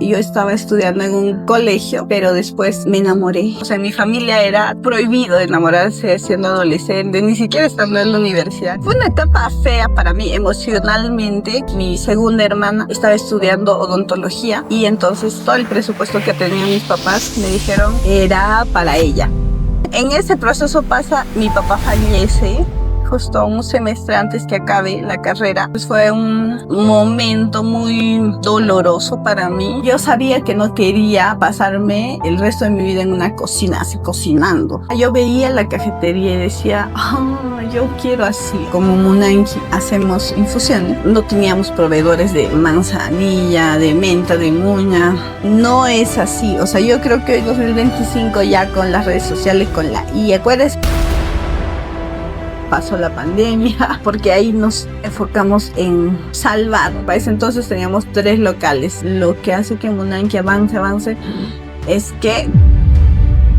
Yo estaba estudiando en un colegio, pero después me enamoré. O sea, en mi familia era prohibido enamorarse siendo adolescente, ni siquiera estando en la universidad. Fue una etapa fea para mí emocionalmente. Mi segunda hermana estaba estudiando odontología y entonces todo el presupuesto que tenían mis papás me dijeron era para ella. En ese proceso pasa, mi papá fallece justo un semestre antes que acabe la carrera. Pues fue un momento muy doloroso para mí. Yo sabía que no quería pasarme el resto de mi vida en una cocina, así cocinando. Yo veía la cafetería y decía, yo quiero así. Como Munanki hacemos infusiones, no teníamos proveedores de manzanilla, de menta, de muña. No es así. O sea, yo creo que hoy 2025 ya con las redes sociales, con la IA, ¿puedes? Pasó la pandemia, porque ahí nos enfocamos en salvar. Para ese entonces teníamos 3 locales. Lo que hace que Munanki avance es que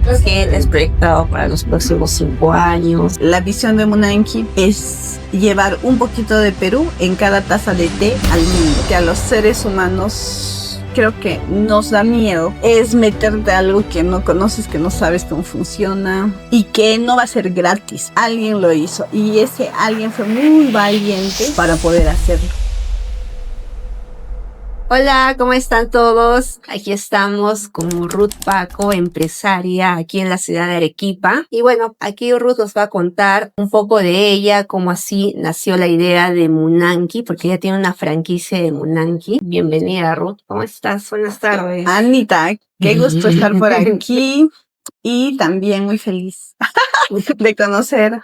¿Qué tienes proyectado para los próximos 5 años? La visión de Munanki es llevar un poquito de Perú en cada taza de té al mundo. Que a los seres humanos creo que nos da miedo es meterte a algo que no conoces, que no sabes cómo funciona y que no va a ser gratis. Alguien lo hizo y ese alguien fue muy valiente para poder hacerlo. Hola, ¿cómo están todos? Aquí estamos con Ruth Paco, empresaria aquí en la ciudad de Arequipa. Y bueno, aquí Ruth nos va a contar un poco de ella, cómo así nació la idea de Munanki, porque ella tiene una franquicia de Munanki. Bienvenida, Ruth. ¿Cómo estás? Buenas tardes. Anita, qué gusto estar por aquí y también muy feliz de conocer,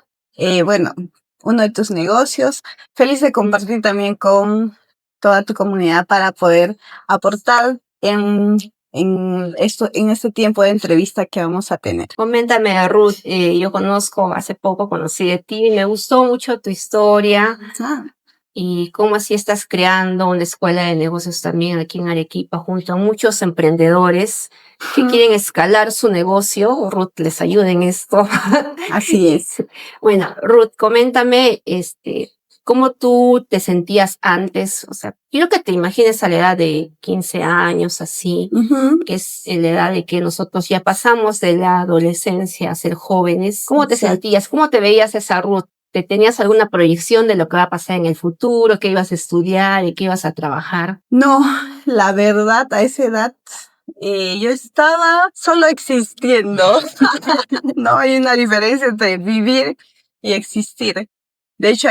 uno de tus negocios. Feliz de compartir también con toda tu comunidad para poder aportar en este tiempo de entrevista que vamos a tener. Coméntame, Ruth, yo hace poco conocí de ti y me gustó mucho tu historia y cómo así estás creando una escuela de negocios también aquí en Arequipa junto a muchos emprendedores que quieren escalar su negocio. Ruth les ayuda en esto. Así es. Bueno, Ruth, coméntame, ¿cómo tú te sentías antes? O sea, quiero que te imagines a la edad de 15 años, así, que es la edad de que nosotros ya pasamos de la adolescencia a ser jóvenes. ¿Cómo te sentías? ¿Cómo te veías esa Ruth? ¿Te tenías alguna proyección de lo que va a pasar en el futuro? ¿Qué ibas a estudiar y qué ibas a trabajar? No, la verdad, a esa edad yo estaba solo existiendo. No hay una diferencia entre vivir y existir. De hecho,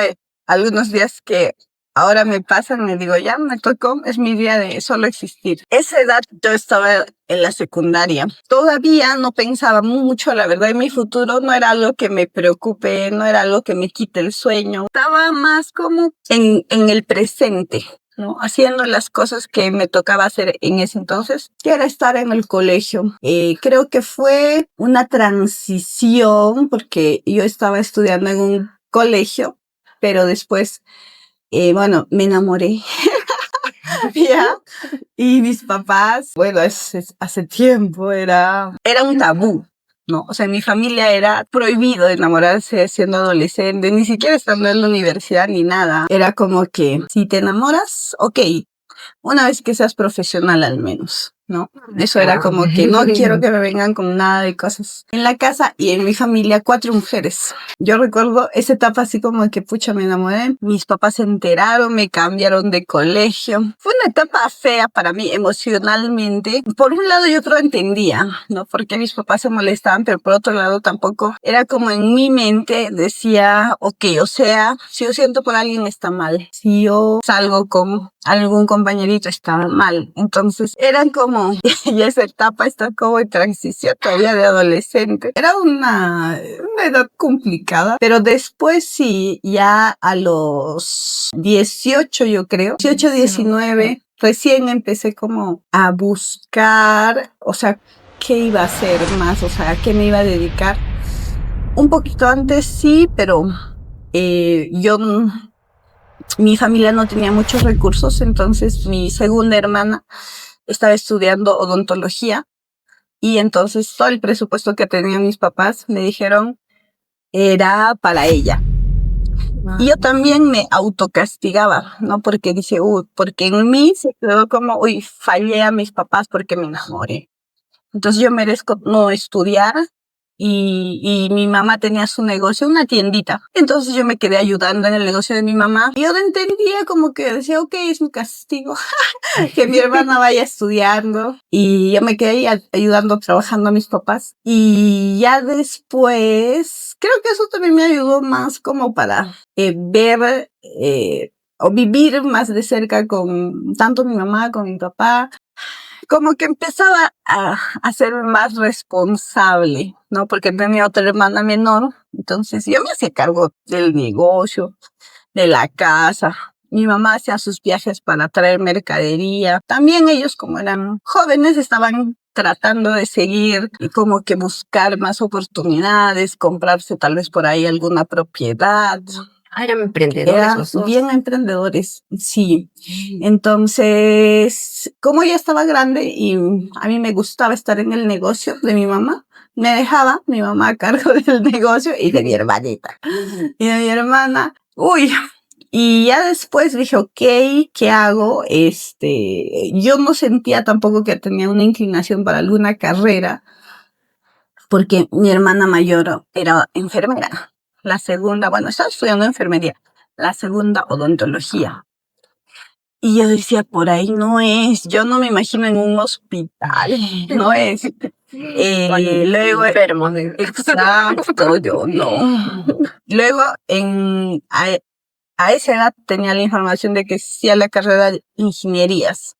algunos días que ahora me pasan, me digo, ya me tocó, es mi día de solo existir. Esa edad yo estaba en la secundaria. Todavía no pensaba mucho, la verdad, en mi futuro. No era algo que me preocupe, no era algo que me quite el sueño. Estaba más como en el presente, ¿no? Haciendo las cosas que me tocaba hacer en ese entonces, que era estar en el colegio. Creo que fue una transición porque yo estaba estudiando en un colegio, pero después, me enamoré. ¿Ya? Y mis papás, hace tiempo era un tabú, ¿no? O sea, en mi familia era prohibido enamorarse siendo adolescente, ni siquiera estando en la universidad ni nada. Era como que si te enamoras, ok, una vez que seas profesional al menos, ¿no? Eso era como que no quiero que me vengan con nada de cosas. En la casa y en mi familia, 4 mujeres. Yo recuerdo esa etapa así como que, pucha, me enamoré. Mis papás se enteraron, me cambiaron de colegio. Fue una etapa fea para mí emocionalmente. Por un lado yo creo entendía, ¿no? Porque mis papás se molestaban, pero por otro lado tampoco. Era como en mi mente decía, ok, o sea, si yo siento por alguien está mal. Si yo salgo con algún compañerito estaba mal. Entonces eran como, y esa etapa está como en transición todavía de adolescente. Era una edad complicada, pero después sí, ya a los 18 yo creo, 18, 19, recién empecé como a buscar, o sea, qué iba a hacer más, o sea, a qué me iba a dedicar. Un poquito antes sí, pero mi familia no tenía muchos recursos, entonces mi segunda hermana estaba estudiando odontología y entonces todo el presupuesto que tenían mis papás me dijeron era para ella. Y yo también me autocastigaba, ¿no? Porque dice, porque en mí se quedó como, fallé a mis papás porque me enamoré. Entonces yo merezco no estudiar y mi mamá tenía su negocio, una tiendita. Entonces yo me quedé ayudando en el negocio de mi mamá. Y yo no entendía como que decía, ok, es un castigo que mi hermana vaya estudiando. Y yo me quedé ahí ayudando, trabajando a mis papás. Y ya después, creo que eso también me ayudó más como para ver o vivir más de cerca con tanto mi mamá como mi papá. Como que empezaba a ser más responsable, ¿no? Porque tenía otra hermana menor, entonces yo me hacía cargo del negocio, de la casa. Mi mamá hacía sus viajes para traer mercadería. También ellos, como eran jóvenes, estaban tratando de seguir y como que buscar más oportunidades, comprarse tal vez por ahí alguna propiedad. Eran emprendedores los dos. Bien emprendedores, sí. Entonces, como ya estaba grande y a mí me gustaba estar en el negocio de mi mamá, me dejaba mi mamá a cargo del negocio y de mi hermanita. Y de mi hermana, y ya después dije, ok, ¿qué hago? Yo no sentía tampoco que tenía una inclinación para alguna carrera, porque mi hermana mayor era enfermera. La segunda, estaba estudiando enfermería. La segunda, odontología. Y yo decía, por ahí no es. Yo no me imagino en un hospital. No es. Luego, enfermo. exacto, yo no. Luego, a esa edad tenía la información de que existía la carrera de ingenierías.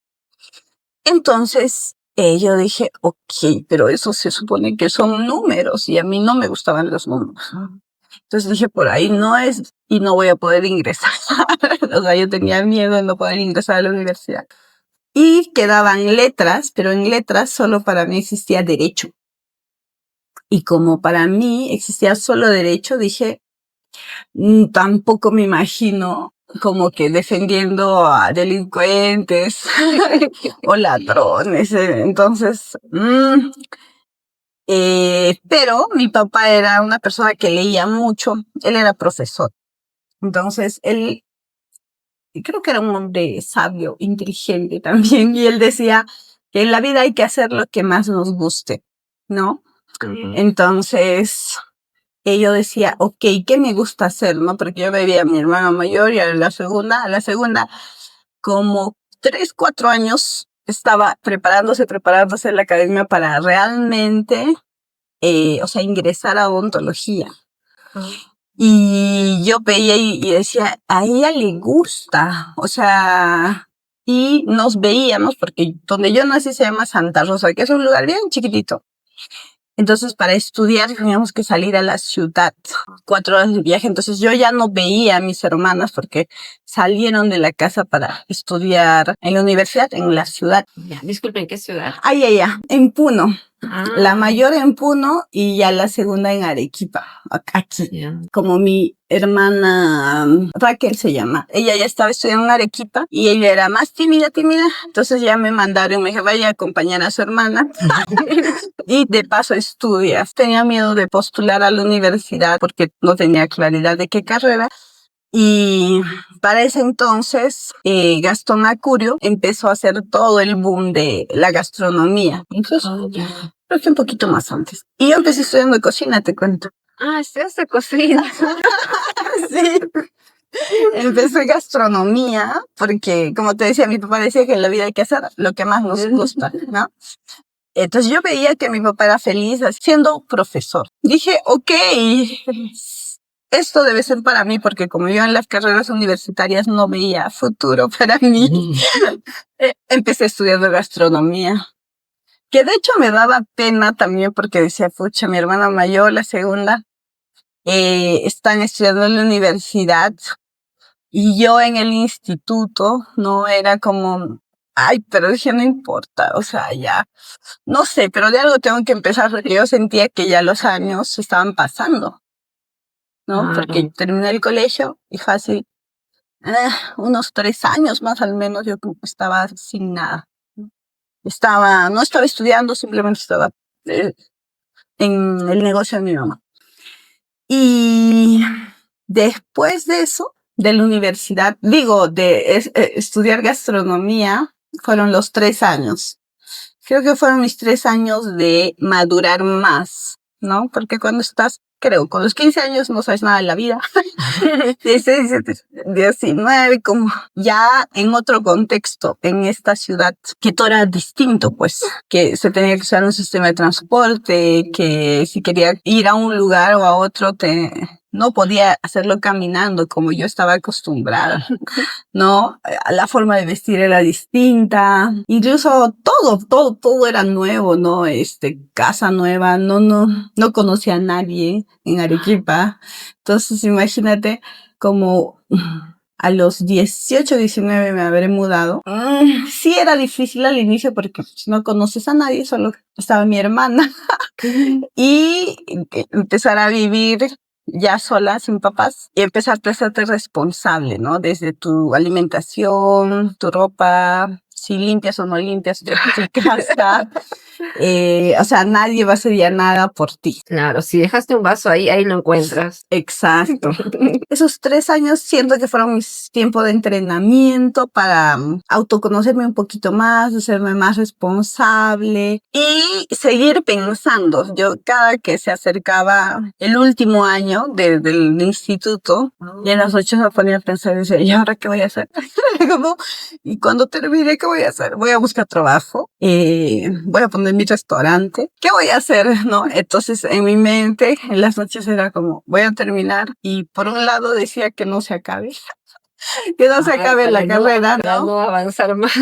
Entonces, yo dije, ok, pero eso se supone que son números y a mí no me gustaban los números. Entonces dije, por ahí no es y no voy a poder ingresar. O sea, yo tenía miedo de no poder ingresar a la universidad. Y quedaban letras, pero en letras solo para mí existía derecho. Y como para mí existía solo derecho, dije, tampoco me imagino como que defendiendo a delincuentes o ladrones. Entonces, pero mi papá era una persona que leía mucho, él era profesor. Entonces, él creo que era un hombre sabio, inteligente también, y él decía que en la vida hay que hacer lo que más nos guste, ¿no? Entonces, yo decía, ok, ¿qué me gusta hacer, no? Porque yo veía a mi hermana mayor y a la segunda, como 3, 4 años estaba preparándose en la academia para realmente, ingresar a odontología. Y yo veía y decía, a ella le gusta, y nos veíamos, porque donde yo nací se llama Santa Rosa, que es un lugar bien chiquitito. Entonces, para estudiar teníamos que salir a la ciudad, 4 horas de viaje. Entonces, yo ya no veía a mis hermanas porque salieron de la casa para estudiar en la universidad, en la ciudad. Disculpen, ¿qué ciudad? En Puno. La mayor en Puno y ya la segunda en Arequipa, aquí. Como mi hermana Raquel se llama. Ella ya estaba estudiando en Arequipa y ella era más tímida. Entonces ya me mandaron, me dije, vaya a acompañar a su hermana. Y de paso estudias. Tenía miedo de postular a la universidad porque no tenía claridad de qué carrera. Y para ese entonces, Gastón Acurio empezó a hacer todo el boom de la gastronomía. Incluso, creo que un poquito más antes. Y yo empecé estudiando cocina, te cuento. Estudiaste cocina. Sí. Empecé gastronomía porque, como te decía, mi papá decía que en la vida hay que hacer lo que más nos gusta, ¿no? Entonces yo veía que mi papá era feliz siendo profesor. Dije, ok, esto debe ser para mí, porque como yo en las carreras universitarias no veía futuro para mí, empecé estudiando gastronomía. Que de hecho me daba pena también porque decía, pucha, mi hermana mayor, la segunda, están estudiando en la universidad y yo en el instituto, no era como, pero dije, no importa, ya, no sé, pero de algo tengo que empezar porque yo sentía que ya los años estaban pasando, ¿no? Porque terminé el colegio y fácil, unos 3 años más al menos yo estaba sin nada. No estaba estudiando, simplemente estaba en el negocio de mi mamá. Y Después de eso, de la universidad, estudiar gastronomía, fueron los 3 años. Creo que fueron mis 3 años de madurar más, ¿no? Porque cuando estás, creo, con los 15 años no sabes nada de la vida. 16, 19, como ya en otro contexto, en esta ciudad, que todo era distinto, pues, que se tenía que usar un sistema de transporte, que si quería ir a un lugar o a otro, no podía hacerlo caminando como yo estaba acostumbrada, ¿no? La forma de vestir era distinta, incluso todo era nuevo, ¿no? Casa nueva, no conocía a nadie en Arequipa. Entonces, imagínate como a los 18, 19 me habré mudado. Sí era difícil al inicio porque pues, no conoces a nadie, solo estaba mi hermana. Y empezar a vivir ya sola, sin papás, y empezar a hacerte responsable, ¿no? Desde tu alimentación, tu ropa, si limpias o no limpias tu casa. O sea, nadie va a hacer ya nada por ti. Claro, si dejaste un vaso ahí lo encuentras. Exacto. Esos 3 años siento que fueron mis tiempos de entrenamiento para autoconocerme un poquito más, hacerme más responsable y seguir pensando. Yo cada que se acercaba el último año del instituto, y en las 8 me ponía a pensar y decía, ¿y ahora qué voy a hacer? Y cuando termine, ¿qué voy a hacer? Voy a buscar trabajo, voy a poner mi restaurante, ¿qué voy a hacer? ¿No? Entonces en mi mente en las noches era como, voy a terminar, y por un lado decía que no se acabe, que no se acabe la carrera, Para ¿no? no avanzar más.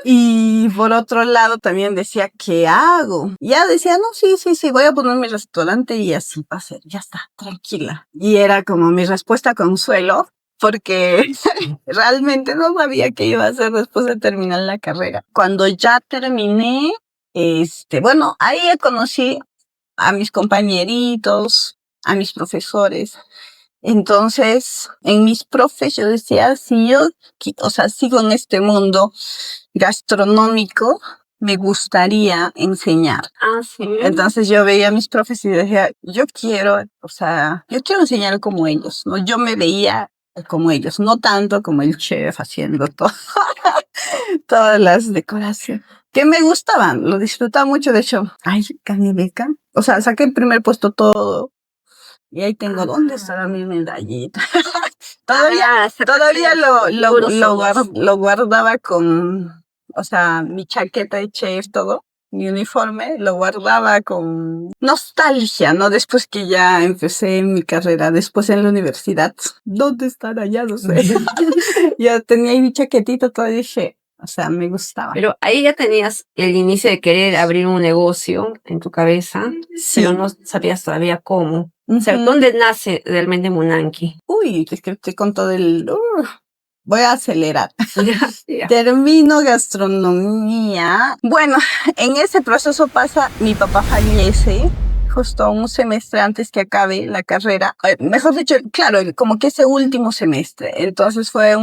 Y por otro lado también decía, ¿qué hago? Ya decía, no, sí, voy a poner mi restaurante y así va a ser, ya está, tranquila. Y era como mi respuesta consuelo, porque realmente no sabía qué iba a hacer después de terminar la carrera. Cuando ya terminé, bueno, ahí conocí a mis compañeritos, a mis profesores. Entonces, en mis profes yo decía, si yo, o sea, sigo en este mundo gastronómico, me gustaría enseñar. Ah, sí. Entonces yo veía a mis profes y decía, yo quiero enseñar como ellos, ¿no? Yo me veía como ellos, no tanto como el chef haciendo todas las decoraciones que me gustaban, lo disfrutaba mucho. De hecho, gané beca, o sea, saqué el primer puesto todo, y ahí tengo, ¿dónde estará mi medallita? Todavía lo guardaba con, o sea, mi chaqueta de chef, todo, mi uniforme, lo guardaba con nostalgia, ¿no? Después que ya empecé mi carrera, después en la universidad, ¿dónde estará? Ya no sé. Ya tenía ahí mi chaquetita, todo, y dije, o sea, me gustaba. Pero ahí ya tenías el inicio de querer abrir un negocio en tu cabeza, Sí. pero no sabías todavía cómo. O sea, ¿dónde nace realmente Munanqui? Uy, es que estoy con todo voy a acelerar. Termino gastronomía. Bueno, en ese proceso mi papá fallece justo un semestre antes que acabe la carrera. Mejor dicho, claro, como que ese último semestre. Entonces fue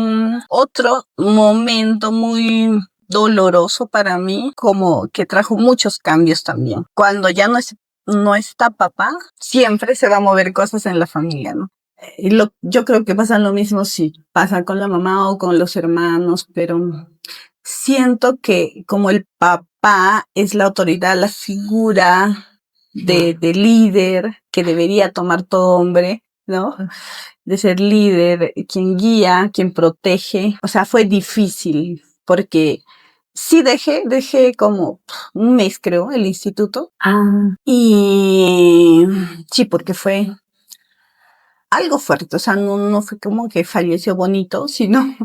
otro momento muy doloroso para mí, como que trajo muchos cambios también. Cuando ya no está papá, siempre se va a mover cosas en la familia, ¿no? Yo creo que pasa lo mismo si pasa con la mamá o con los hermanos, pero siento que como el papá es la autoridad, la figura de líder que debería tomar todo hombre, ¿no? De ser líder, quien guía, quien protege. O sea, fue difícil porque sí dejé como un mes, creo, el instituto. Y sí, porque fue algo fuerte, o sea, no fue como que falleció bonito, sino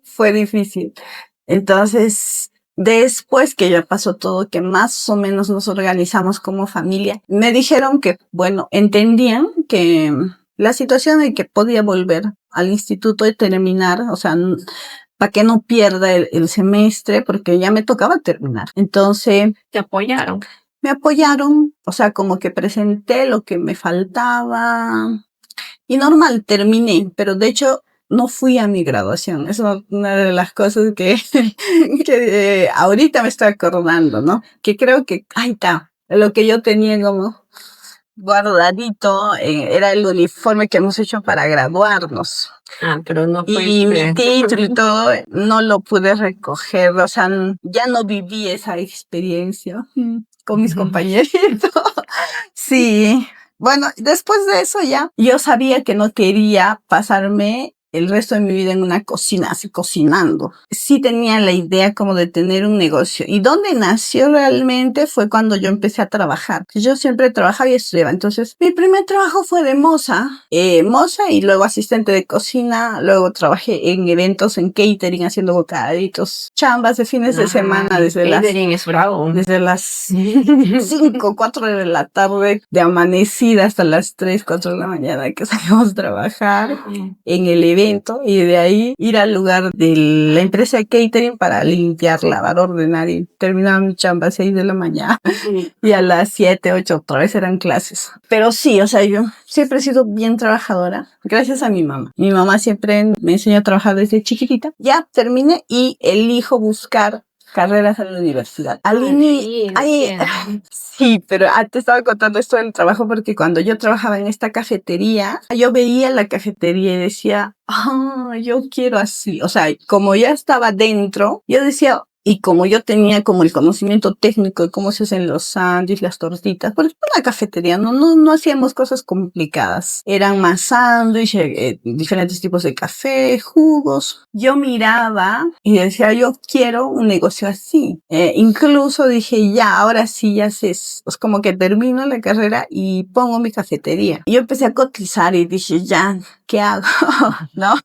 fue difícil. Entonces, después que ya pasó todo, que más o menos nos organizamos como familia, me dijeron que, bueno, entendían que la situación en que podía volver al instituto y terminar, o sea, para que no pierda el semestre, porque ya me tocaba terminar. Entonces, ¿Te apoyaron? Me apoyaron, o sea, como que presenté lo que me faltaba. Y normal, terminé, pero de hecho no fui a mi graduación. Eso es una de las cosas que, ahorita me estoy acordando, ¿no? Que creo que, ahí está, lo que yo tenía como guardadito, era el uniforme que hemos hecho para graduarnos. Pero no Y mi fuiste. título y todo, no lo pude recoger, o sea, ya no viví esa experiencia con mis compañeritos. Sí. Bueno, después de eso ya, yo sabía que no quería pasarme el resto de mi vida en una cocina, así cocinando. Sí tenía la idea como de tener un negocio. Y donde nació realmente fue cuando yo empecé a trabajar. Yo siempre trabajaba y estudiaba. Entonces, mi primer trabajo fue de moza y luego asistente de cocina. Luego trabajé en eventos, en catering, haciendo bocaditos, chambas de fines de semana Catering es bravo. desde las 5, 4 de la tarde, de amanecida hasta las 3, 4 de la mañana que salimos a trabajar en el evento y de ahí ir al lugar de la empresa de catering para limpiar, lavar, ordenar y terminaba mi chamba a 6 de la mañana y a las 7, 8 otra vez eran clases. Pero sí, o sea, yo siempre he sido bien trabajadora gracias a mi mamá. Mi mamá siempre me enseñó a trabajar desde chiquitita. Ya terminé y elijo buscar carreras en la universidad. Sí, pero te estaba contando esto del trabajo porque cuando yo trabajaba en esta cafetería, yo veía la cafetería y decía, yo quiero así. O sea, como ya estaba dentro, yo decía, y como yo tenía como el conocimiento técnico de cómo se hacen los sándwiches, las tortitas, porque en la cafetería no hacíamos cosas complicadas. Eran más sándwiches, diferentes tipos de café, jugos. Yo miraba y decía, yo quiero un negocio así. Incluso dije, ya, ahora sí, ya sé. Es como que termino la carrera y pongo mi cafetería. Y yo empecé a cotizar y dije, ya, ¿qué hago? ¿No?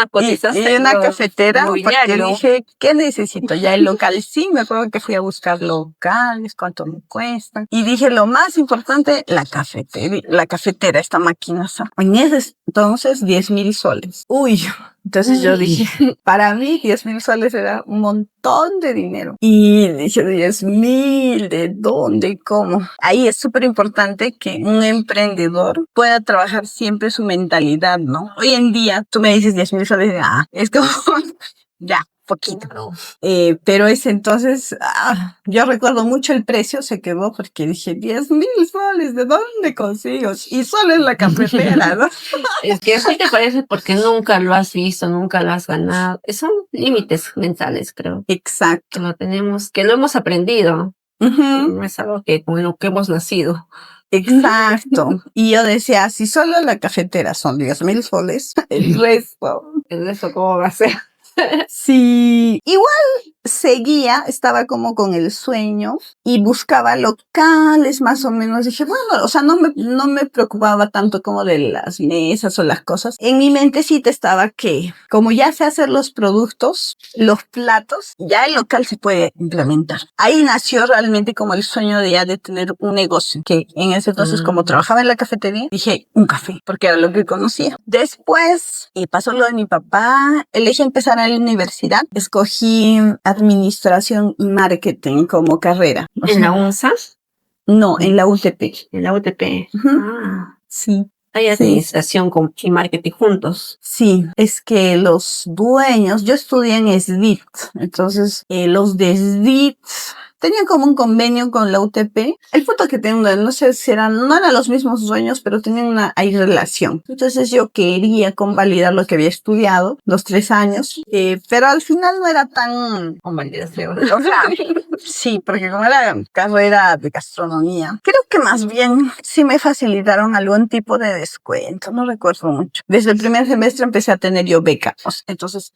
Cotizaste Y una cafetera, porque inmobiliario. dije, ¿qué necesito? Ya el local, sí, me acuerdo que fui a buscar locales, cuánto me cuestan. Y dije, lo más importante, la cafetera, esta máquina. En ese entonces, 10,000 soles. Uy, entonces yo dije, para mí 10,000 soles era un montón de dinero. Y dije, 10,000, ¿de dónde y cómo? Ahí es súper importante que un emprendedor pueda trabajar siempre su mentalidad, ¿no? Hoy en día, tú me dices 10,000 soles, es como, ya, poquito. Pero ese entonces, yo recuerdo mucho el precio, se quedó porque dije, 10,000 soles, ¿de dónde consigo? Y solo en la cafetera, ¿no? Es que así te parece porque nunca lo has visto, nunca lo has ganado. Son límites mentales, creo. Exacto. Que lo hemos aprendido. Uh-huh. No es algo que con lo que hemos nacido. Exacto. Y yo decía, si solo la cafetera son 10,000 soles, el resto, ¿cómo va a ser? Sí, igual estaba como con el sueño y buscaba locales más o menos. Dije, bueno, o sea, no me preocupaba tanto como de las mesas o las cosas. En mi mentecita estaba que, como ya sé hacer los productos, los platos, ya el local se puede implementar. Ahí nació realmente como el sueño de ya de tener un negocio, que en ese entonces, como trabajaba en la cafetería, dije, un café, porque era lo que conocía. Después, pasó lo de mi papá, elegí empezar a la universidad, escogí administración y marketing como carrera. ¿En la UNSA? No, en la UTP. En la UTP. Sí. Hay administración y marketing juntos. Sí, es que los dueños, yo estudié en SDIT, entonces los de SDIT tenían como un convenio con la UTP. El punto que tengo, no sé si no eran los mismos dueños, pero tenían hay relación. Entonces yo quería convalidar lo que había estudiado, los 3 años, pero al final no era tan convalidación. O sea, sí, porque como era carrera de gastronomía, creo que más bien sí me facilitaron algún tipo de descuento, no recuerdo mucho. Desde el primer semestre empecé a tener yo beca, entonces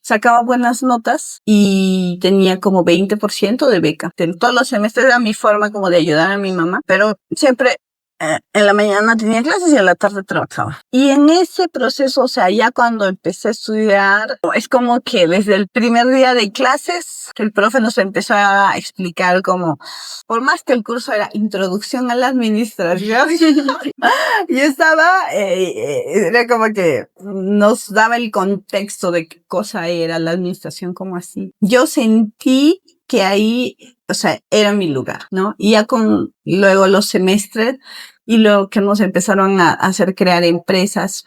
sacaba buenas notas y tenía como 20% de beca. En todos los semestres era mi forma como de ayudar a mi mamá, pero siempre en la mañana tenía clases y en la tarde trabajaba. Y en ese proceso, o sea, ya cuando empecé a estudiar, es como que desde el primer día de clases, el profe nos empezó a explicar como, por más que el curso era Introducción a la Administración, yo estaba, era como que nos daba el contexto de qué cosa era la administración, como así. Yo sentí que ahí, o sea, era mi lugar, ¿no? Y ya con luego los semestres y luego que nos empezaron a hacer crear empresas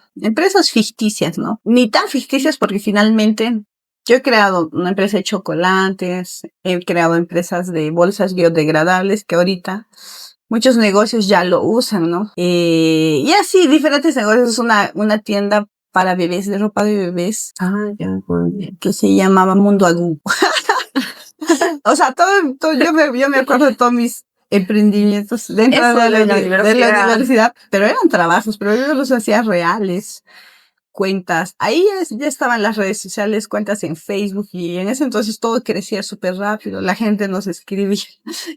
ficticias, ¿no? Ni tan ficticias porque finalmente yo he creado una empresa de chocolates, he creado empresas de bolsas biodegradables que ahorita muchos negocios ya lo usan, ¿no? Y así, diferentes negocios, una tienda para bebés, de ropa de bebés, que se llamaba Mundo Agu. O sea, yo me acuerdo de todos mis emprendimientos dentro de la universidad, pero eran trabajos, pero yo los hacía reales. Cuentas, ahí ya estaban las redes sociales, cuentas en Facebook, y en ese entonces todo crecía súper rápido, la gente nos escribía,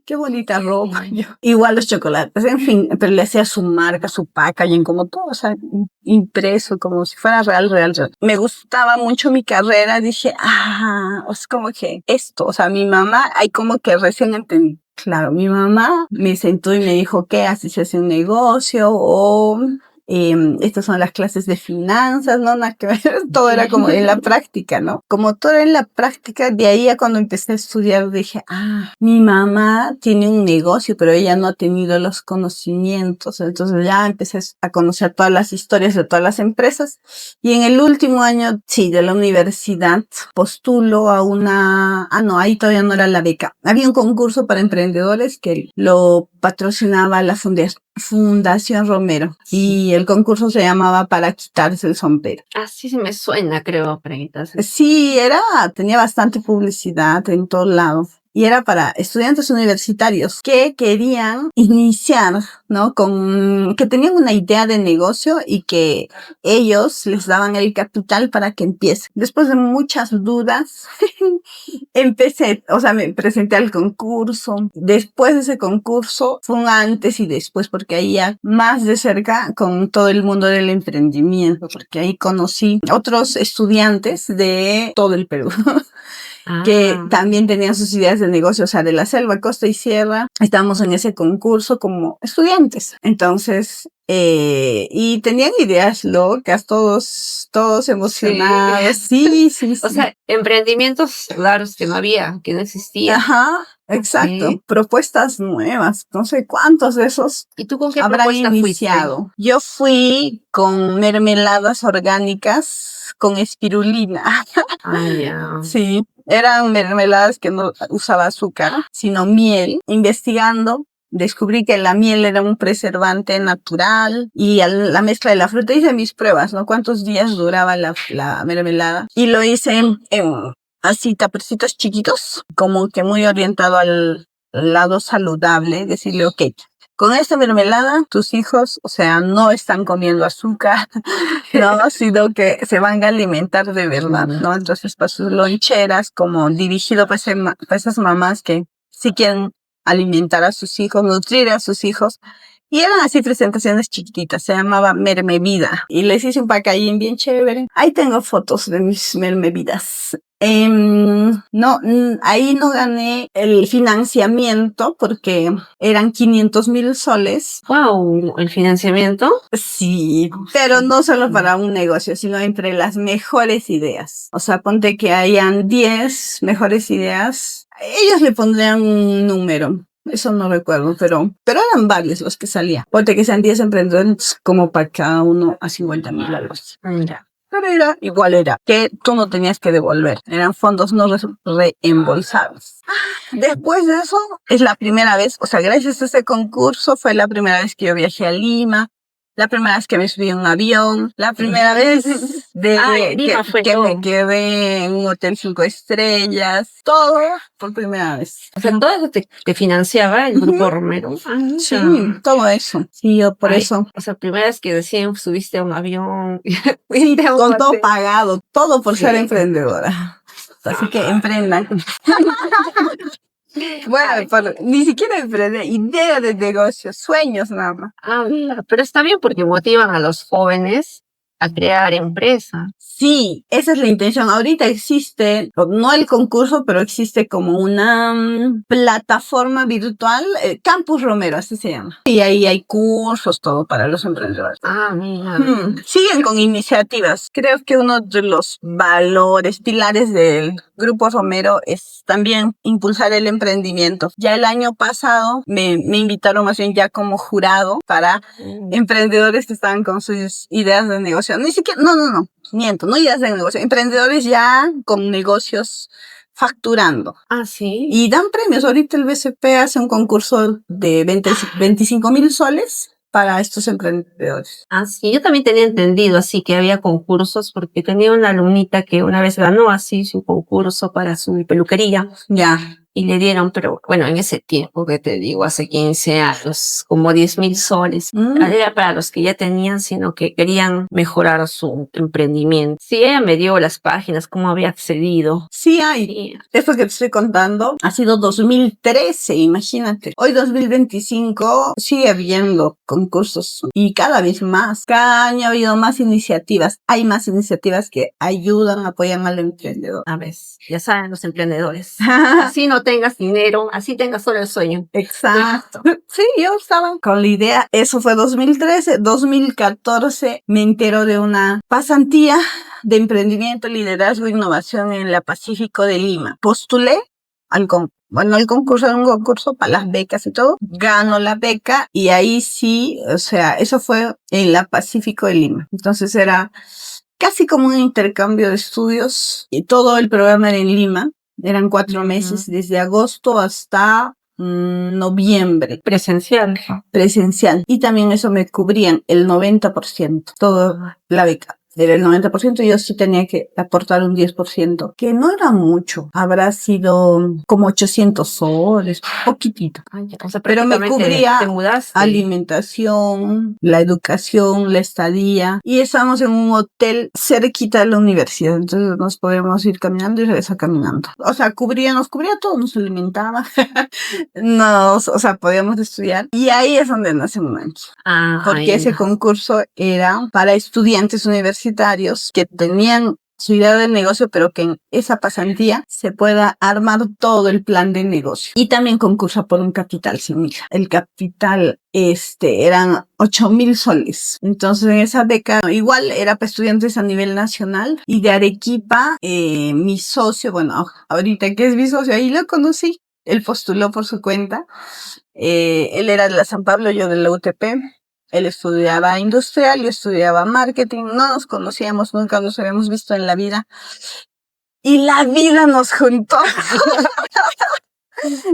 qué bonita ropa, igual los chocolates, en fin, pero le hacía su marca, su packaging, como todo, o sea, impreso, como si fuera real. Me gustaba mucho mi carrera, dije, o sea, como que esto, o sea, mi mamá, hay como que recién entendí. Claro, mi mamá me sentó y me dijo, ¿qué así se hace un negocio? O estas son las clases de finanzas, ¿no? Nada que ver. Todo era como en la práctica, ¿no? Como todo era en la práctica, de ahí a cuando empecé a estudiar dije, mi mamá tiene un negocio, pero ella no ha tenido los conocimientos. Entonces ya empecé a conocer todas las historias de todas las empresas. Y en el último año, sí, de la universidad, postulo a no, ahí todavía no era la beca. Había un concurso para emprendedores que lo patrocinaba la Fundación Romero, y el concurso se llamaba Para quitarse el sombrero. Así se me suena, creo, para quitarse. Sí, tenía bastante publicidad en todos lados. Y era para estudiantes universitarios que querían iniciar, ¿no? Que tenían una idea de negocio y que ellos les daban el capital para que empiecen. Después de muchas dudas, me presenté al concurso. Después de ese concurso, fue un antes y después, porque ahí ya más de cerca con todo el mundo del emprendimiento, porque ahí conocí otros estudiantes de todo el Perú. Que también tenían sus ideas de negocio, o sea, de la selva, costa y sierra. Estábamos en ese concurso como estudiantes. Entonces, y tenían ideas locas, todos emocionados. Sí. O sea, emprendimientos raros que no existían. Ajá, exacto. Sí. Propuestas nuevas. No sé cuántos de esos ¿Y tú con qué habrán propuesta iniciado? fuiste? Yo fui con mermeladas orgánicas con espirulina. Ya. Sí. Eran mermeladas que no usaba azúcar, sino miel. Investigando, descubrí que la miel era un preservante natural, y la mezcla de la fruta hice mis pruebas, ¿no? Cuántos días duraba la mermelada. Y lo hice en así tapercitos chiquitos, como que muy orientado al lado saludable. Decirle, ok, con esta mermelada, tus hijos, o sea, no están comiendo azúcar, no, sino que se van a alimentar de verdad, ¿no? Entonces, para sus loncheras, como dirigido para esas mamás que sí quieren alimentar a sus hijos, nutrir a sus hijos. Y eran así presentaciones chiquititas, se llamaba Mermevida. Y les hice un packaging bien chévere. Ahí tengo fotos de mis Mermevidas. No, ahí no gané el financiamiento porque eran 500,000 soles. Wow, ¿el financiamiento? Sí, pero no solo para un negocio, sino entre las mejores ideas. O sea, ponte que hayan 10 mejores ideas. Ellos le pondrían un número. Eso no recuerdo, pero eran varios los que salían. Ponte que sean 10 emprendedores, como para cada uno a 50,000 algo así. Mira. Pero era que tú no tenías que devolver. Eran fondos no reembolsables. Después de eso, es la primera vez, o sea, gracias a ese concurso, fue la primera vez que yo viajé a Lima. La primera vez que me subí a un avión, la primera vez que me quedé en un hotel 5 estrellas, todo por primera vez. O sea, todo eso te financiaba el Grupo Romero. Sí, todo eso. Sí, yo por eso. O sea, primera vez que recién subiste a un avión. Sí, con todo pagado, todo por ser emprendedora. Así que emprendan. Bueno, ni siquiera emprender, idea de negocio, sueños nada más. Pero está bien porque motivan a los jóvenes a crear empresa. Sí, esa es la intención. Ahorita existe, no el concurso, pero existe como una plataforma virtual, Campus Romero, así se llama. Y ahí hay cursos, todo para los emprendedores. Mira. Siguen con iniciativas. Creo que uno de los pilares del Grupo Romero es también impulsar el emprendimiento. Ya el año pasado me invitaron más bien ya como jurado para emprendedores que estaban con sus ideas de negocio. Ni siquiera, no, miento, no ideas de negocio. Emprendedores ya con negocios facturando. Ah, sí. Y dan premios. Ahorita el BCP hace un concurso de 25,000 soles para estos emprendedores. Ah, sí, yo también tenía entendido así que había concursos porque tenía una alumnita que una vez ganó así su concurso para su peluquería. Ya. Y le dieron, pero bueno, en ese tiempo que te digo, hace 15 años, como 10,000 soles. Era para los que ya tenían, sino que querían mejorar su emprendimiento. Sí, ella me dio las páginas, cómo había accedido. Sí hay. Sí. Esto que te estoy contando ha sido 2013, imagínate. Hoy 2025 sigue habiendo concursos y cada vez más. Cada año ha habido más iniciativas. Hay más iniciativas que ayudan, apoyan al emprendedor. A ver, ya saben los emprendedores. Así no tengas dinero, así tengas solo el sueño. Exacto. Sí, yo estaba con la idea. Eso fue 2013. 2014 me entero de una pasantía de emprendimiento, liderazgo e innovación en la Pacífico de Lima. Postulé al concurso, era un concurso para las becas y todo. Gano la beca y ahí sí, o sea, eso fue en la Pacífico de Lima. Entonces era casi como un intercambio de estudios y todo el programa era en Lima. Eran 4 meses, desde agosto hasta noviembre. Presencial. Presencial. Y también eso me cubrían el 90%, toda la beca. Era el 90% y yo sí tenía que aportar un 10%, que no era mucho. Habrá sido como 800 soles, poquitito. Ay, o sea, Pero me prácticamente cubría te mudaste. alimentación, la educación, la estadía. Y estábamos en un hotel cerquita de la universidad. Entonces nos podíamos ir caminando y regresar caminando. O sea, nos cubría todo, nos alimentaba. O sea, podíamos estudiar. Y ahí es donde nace Munanchi. Porque ese concurso era para estudiantes universitarios que tenían su idea de negocio, pero que en esa pasantía se pueda armar todo el plan de negocio. Y también concursa por un capital semilla. El capital, eran 8,000 soles. Entonces, en esa beca, igual era para estudiantes a nivel nacional. Y de Arequipa, mi socio, bueno, ahorita que es mi socio, ahí lo conocí. Él postuló por su cuenta. Él era de la San Pablo, yo de la UTP. Él estudiaba industrial, yo estudiaba marketing. No nos conocíamos, nunca nos habíamos visto en la vida. Y la vida nos juntó.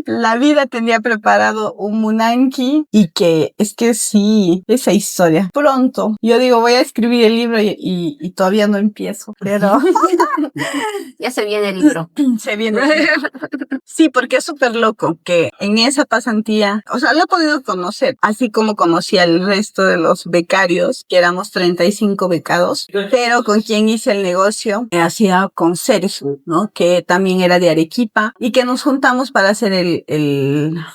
La vida tenía preparado un Munanchi y que es que sí, esa historia. Pronto, yo digo, voy a escribir el libro y todavía no empiezo, pero ya se viene el libro. Se viene. Sí, porque es súper loco que en esa pasantía, o sea, lo he podido conocer, así como conocí al resto de los becarios, que éramos 35 becados, pero con quien hice el negocio, hacía con Sergio, ¿no? Que también era de Arequipa y que nos juntamos para hacer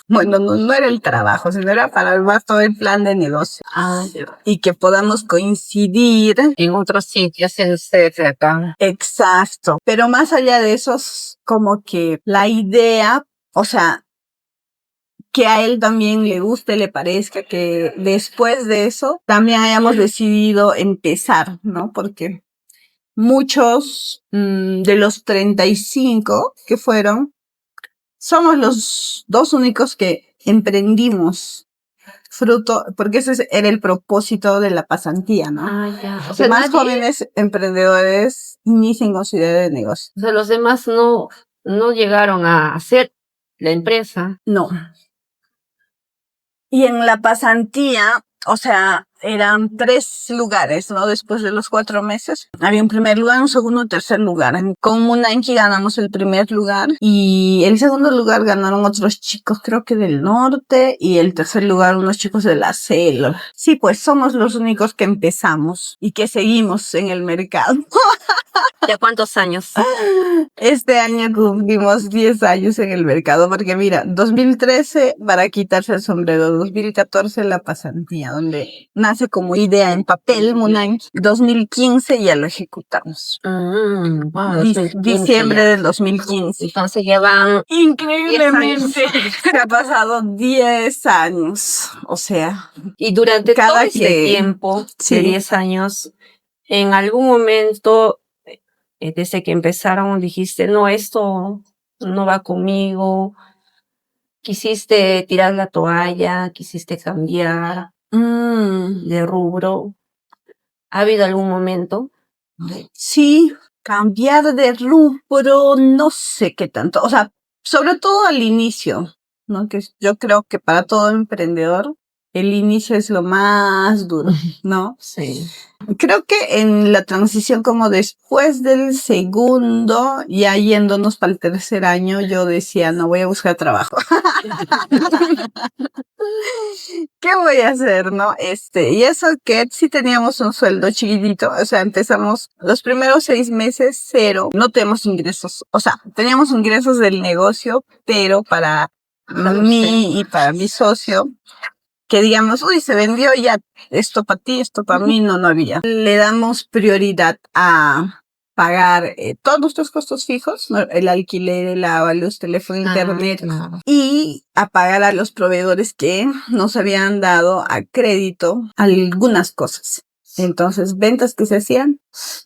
bueno, no era el trabajo, sino era para armar todo el plan de negocio. Y que podamos coincidir en otros sitios, etcétera. Exacto. Pero más allá de eso, como que la idea, o sea, que a él también le guste, le parezca que después de eso también hayamos decidido empezar, ¿no? Porque muchos de los 35 que fueron, somos los 2 únicos que emprendimos fruto, porque ese era el propósito de la pasantía, ¿no? Ya. O sea, más jóvenes emprendedores inician con su idea de negocio. O sea, los demás no llegaron a hacer la empresa. No. Y en la pasantía, o sea, eran 3 lugares, ¿no? Después de los 4 meses. Había un primer lugar, un segundo y tercer lugar. Con Munanchi ganamos el primer lugar y el segundo lugar ganaron otros chicos, creo que del norte, y el tercer lugar unos chicos de la selva. Sí, pues somos los únicos que empezamos y que seguimos en el mercado. ¿Ya cuántos años? Este año cumplimos 10 años en el mercado, porque mira, 2013 para quitarse el sombrero, 2014 la pasantía, donde nace como idea en papel Munanchi, 2015 ya lo ejecutamos. Wow, Diciembre del 2015. Entonces llevan increíblemente, se ha pasado 10 años, o sea. Y durante todo ese tiempo de 10 años, en algún momento, desde que empezaron, dijiste, no, esto no va conmigo, quisiste tirar la toalla, quisiste cambiar de rubro. ¿Ha habido algún momento? Sí, Cambiar de rubro, no sé qué tanto. O sea, sobre todo al inicio, ¿no? Que yo creo que para todo emprendedor, el inicio es lo más duro, ¿no? Sí. Creo que en la transición como después del segundo, ya yéndonos para el tercer año, yo decía, no voy a buscar trabajo. ¿Qué voy a hacer, no? Y eso que sí teníamos un sueldo chiquitito, o sea, empezamos los primeros 6 meses cero, no tenemos ingresos, o sea, teníamos ingresos del negocio, pero para mí y para mi socio, que digamos, uy, se vendió ya, esto para ti, esto para mí, no había. Le damos prioridad a pagar todos nuestros costos fijos, ¿no? El alquiler, el agua, luz, teléfono, internet, Claro. y a pagar a los proveedores que nos habían dado a crédito algunas cosas. Entonces, ventas que se hacían,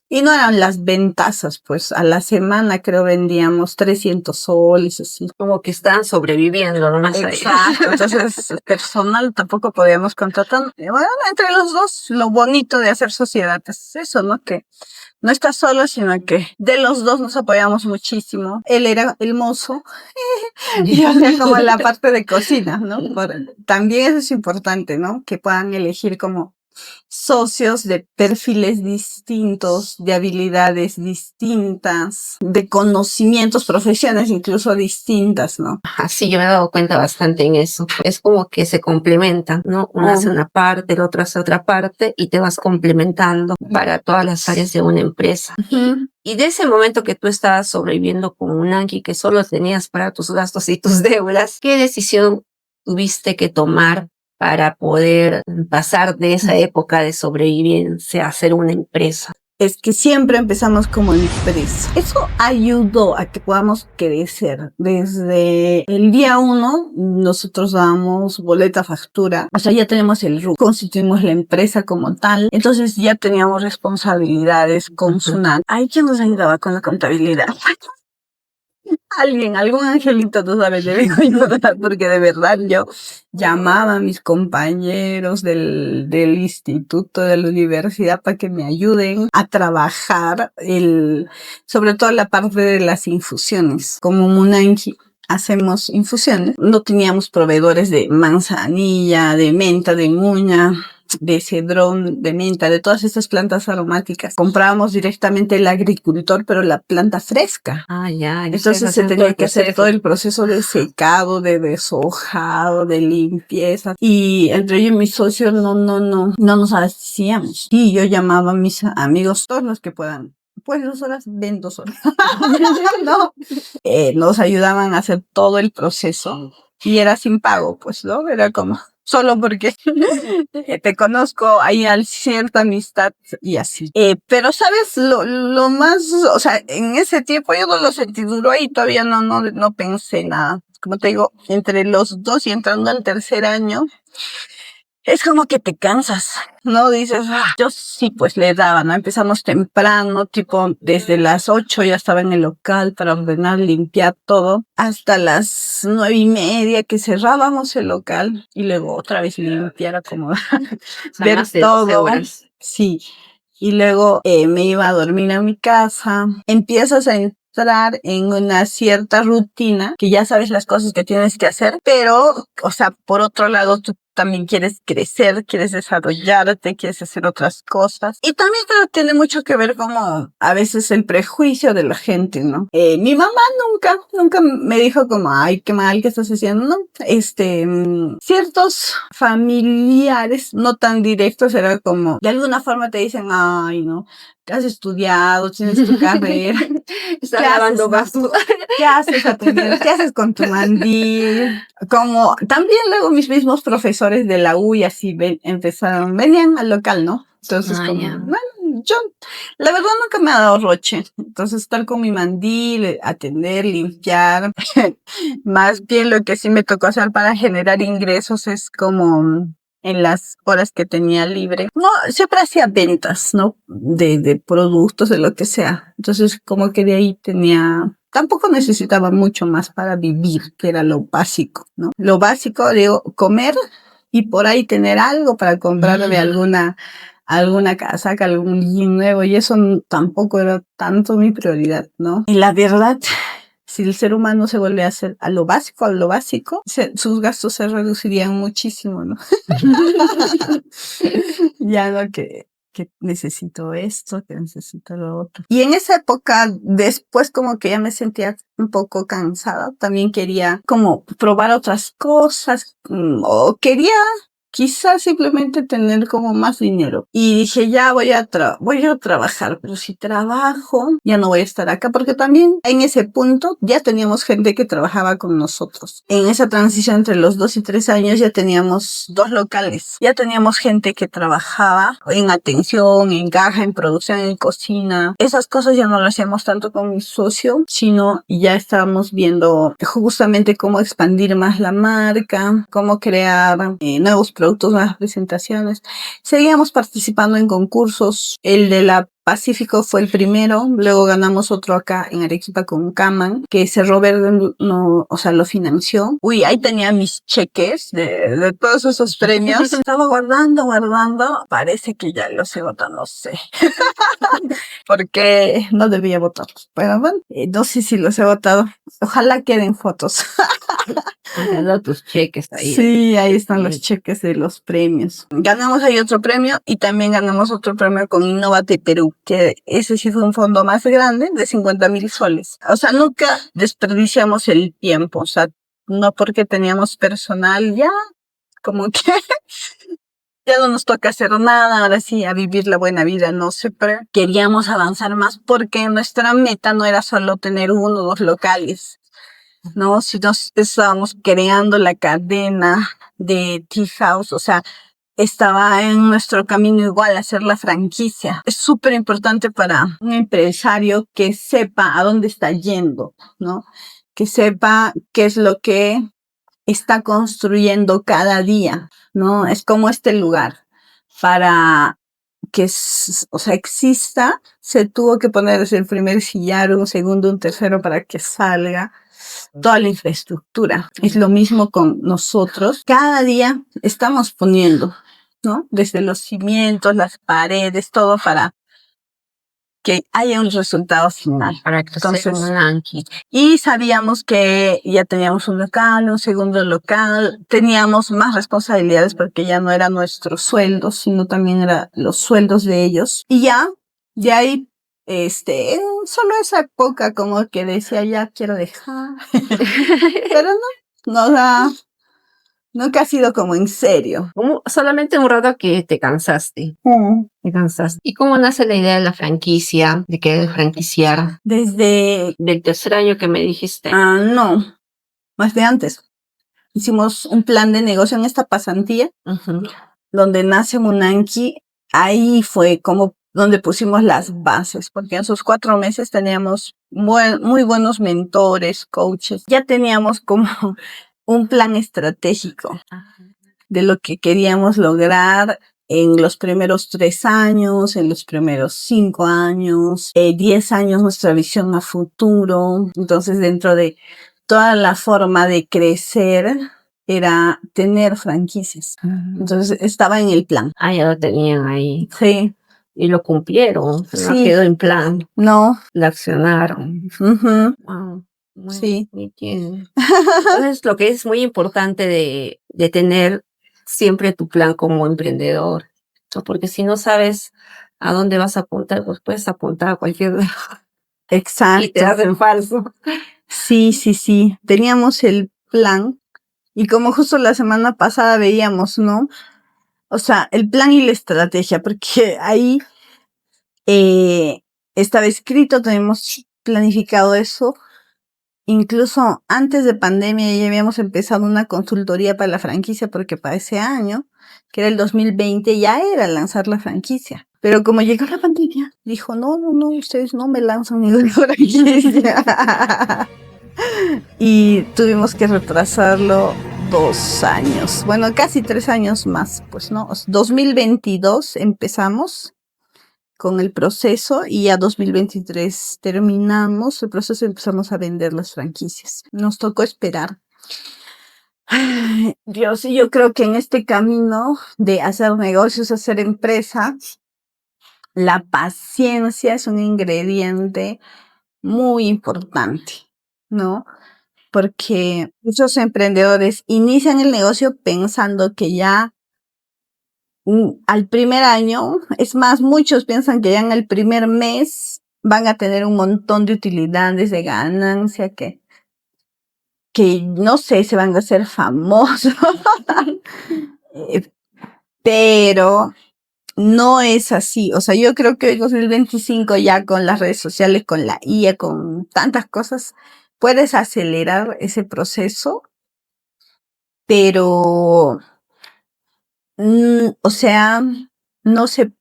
y no eran las ventazas, pues a la semana creo vendíamos 300 soles, así. Como que están sobreviviendo nomás ahí. Exacto, entonces personal tampoco podíamos contratar. Y bueno, entre los dos, lo bonito de hacer sociedad es eso, ¿no? Que no estás solo, sino que de los dos nos apoyamos muchísimo. Él era el mozo y yo era como la parte de cocina, ¿no? También eso es importante, ¿no? Que puedan elegir como socios de perfiles distintos, de habilidades distintas, de conocimientos, profesiones incluso distintas, ¿no? Así yo me he dado cuenta bastante en eso. Es como que se complementan, ¿no? Uno hace una parte, el otro hace otra parte y te vas complementando para todas las áreas de una empresa. Y de ese momento que tú estabas sobreviviendo con un Anki que solo tenías para tus gastos y tus deudas, ¿qué decisión tuviste que tomar para poder pasar de esa época de sobrevivencia a ser una empresa? Es que siempre empezamos como empresa. Eso ayudó a que podamos crecer. Desde el día 1, nosotros damos boleta, factura. O sea, ya tenemos el RUC, constituimos la empresa como tal. Entonces ya teníamos responsabilidades con SUNAT. Ay, ¿quién nos ayudaba con la contabilidad? Algún angelito, tú sabes, debe ayudar, porque de verdad yo llamaba a mis compañeros del instituto, de la universidad, para que me ayuden a trabajar sobre todo la parte de las infusiones. Como Munangi hacemos infusiones, no teníamos proveedores de manzanilla, de menta, de muña, de cedrón, de menta, de todas estas plantas aromáticas. Comprábamos directamente el agricultor, pero la planta fresca. Ah, ya. Entonces se tenía que hacer todo el proceso de secado, de deshojado, de limpieza. Y entre yo y mi socio no nos abastecíamos. Y yo llamaba a mis amigos, todos los que puedan. Pues 2 horas, ven 2 horas. No. Nos ayudaban a hacer todo el proceso. Y era sin pago, pues, ¿no? Era como solo porque te conozco, hay cierta amistad y así. Pero sabes, lo más, o sea, en ese tiempo yo no lo sentí duro y todavía no pensé nada. Como te digo, entre los 2 y entrando al tercer año, es como que te cansas, ¿no? Dices, yo sí, pues le daba, ¿no? Empezamos temprano, tipo desde las 8 ya estaba en el local para ordenar, limpiar todo, hasta las 9:30 que cerrábamos el local y luego otra vez limpiar, acomodar, ver Más de 12 todo. horas. Sí. Y luego me iba a dormir a mi casa. Empiezas a entrar en una cierta rutina que ya sabes las cosas que tienes que hacer, pero, o sea, por otro lado, tú también quieres crecer, quieres desarrollarte, quieres hacer otras cosas. Y también creo que tiene mucho que ver como a veces el prejuicio de la gente, ¿no? Mi mamá nunca me dijo como, ay, qué mal que estás haciendo, ¿no? Ciertos familiares no tan directos era como, de alguna forma te dicen, ay, no, te has estudiado, tienes tu carrera. Estás lavando vasos. ¿Qué haces ¿Qué haces con tu mandil? Como también luego mis mismos profesores de la U y así venían al local, ¿no? Entonces bueno, yo la verdad nunca me ha dado roche. Entonces estar con mi mandil, atender, limpiar. Más bien lo que sí me tocó hacer para generar ingresos es como en las horas que tenía libre. No, siempre hacía ventas, ¿no? De productos, de lo que sea. Entonces, como que de ahí tampoco necesitaba mucho más para vivir, que era lo básico, ¿no? Lo básico, digo, comer y por ahí tener algo para comprarme alguna casaca, algún jean nuevo, y eso tampoco era tanto mi prioridad, ¿no? Y la verdad, si el ser humano se vuelve a hacer a lo básico, sus gastos se reducirían muchísimo, ¿no? Ya no que necesito esto, que necesito lo otro. Y en esa época, después como que ya me sentía un poco cansada, también quería como probar otras cosas, o quería quizás simplemente tener como más dinero. Y dije, ya voy a trabajar, pero si trabajo, ya no voy a estar acá, porque también en ese punto ya teníamos gente que trabajaba con nosotros. En esa transición entre los 2 y 3 años ya teníamos 2 locales. Ya teníamos gente que trabajaba en atención, en caja, en producción, en cocina. Esas cosas ya no lo hacíamos tanto con mi socio, sino ya estábamos viendo justamente cómo expandir más la marca, cómo crear nuevos productos, nuevas presentaciones. Seguíamos participando en concursos. El de la Pacífico fue el primero, luego ganamos otro acá en Arequipa con Kaman, que Cerro Verde lo financió. Uy, ahí tenía mis cheques de todos esos premios. Estaba guardando, parece que ya los he votado, no sé. Porque no debía votarlos, pero bueno, no sé si los he votado. Ojalá queden fotos. Tus cheques ahí. Sí, ahí están los cheques de los premios. Ganamos ahí otro premio y también ganamos otro premio con Innovate Perú, que ese sí fue un fondo más grande de 50,000 soles. O sea, nunca desperdiciamos el tiempo, o sea, no porque teníamos personal ya, como que ya no nos toca hacer nada, ahora sí, a vivir la buena vida, no sé, pero queríamos avanzar más porque nuestra meta no era solo tener 1 o 2 locales, ¿no? Si nos estábamos creando la cadena de Tea House, o sea, estaba en nuestro camino igual hacer la franquicia. Es súper importante para un empresario que sepa a dónde está yendo, ¿no? Que sepa qué es lo que está construyendo cada día, ¿no? Es como este lugar. Para que, exista, se tuvo que poner desde el primer sillar, un segundo, un tercero para que salga toda la infraestructura. Es lo mismo con nosotros. Cada día estamos poniendo, ¿no? Desde los cimientos, las paredes, todo para que haya un resultado final. Para que sea un Anki. Y sabíamos que ya teníamos un local, un segundo local, teníamos más responsabilidades porque ya no eran nuestros sueldos, sino también eran los sueldos de ellos. Y ya, de ahí, en solo esa época como que decía, ya quiero dejar. Pero nunca ha sido como en serio. Solamente un rato que te cansaste. Te cansaste. ¿Y cómo nace la idea de la franquicia, de querer franquiciar? Desde del tercer año que me dijiste. No, más de antes. Hicimos un plan de negocio en esta pasantía, donde nace Munanki. Ahí fue como donde pusimos las bases, porque en esos 4 meses teníamos muy buenos mentores, coaches. Ya teníamos como un plan estratégico de lo que queríamos lograr en los primeros 3 años, en los primeros 5 años, 10 años, nuestra visión a futuro. Entonces, dentro de toda la forma de crecer era tener franquicias. Entonces, estaba en el plan. Ya lo tenían ahí. Sí. Y lo cumplieron. Sí. No quedó en plan. No. Lo accionaron. Wow. Sí. Entonces, lo que es muy importante de tener siempre tu plan como emprendedor, ¿no? Porque si no sabes a dónde vas a apuntar, pues puedes apuntar a cualquier lado. Exacto. Y te hacen falso. Sí. Teníamos el plan y como justo la semana pasada veíamos, ¿no? O sea, el plan y la estrategia, porque ahí estaba escrito, tenemos planificado eso. Incluso antes de pandemia ya habíamos empezado una consultoría para la franquicia porque para ese año, que era el 2020, ya era lanzar la franquicia. Pero como llegó la pandemia, dijo, no, ustedes no me lanzan ninguna franquicia. Y tuvimos que retrasarlo 2 años. Bueno, casi 3 años más, pues, ¿no? 2022 empezamos con el proceso y ya 2023 terminamos el proceso y empezamos a vender las franquicias. Nos tocó esperar. Dios, y yo creo que en este camino de hacer negocios, hacer empresa, la paciencia es un ingrediente muy importante, ¿no? Porque muchos emprendedores inician el negocio pensando que ya al primer año, es más, muchos piensan que ya en el primer mes van a tener un montón de utilidades, de ganancia, que no sé, se van a hacer famosos. Pero no es así. O sea, yo creo que hoy 2025 ya con las redes sociales, con la IA, con tantas cosas, puedes acelerar ese proceso, pero, o sea, no se,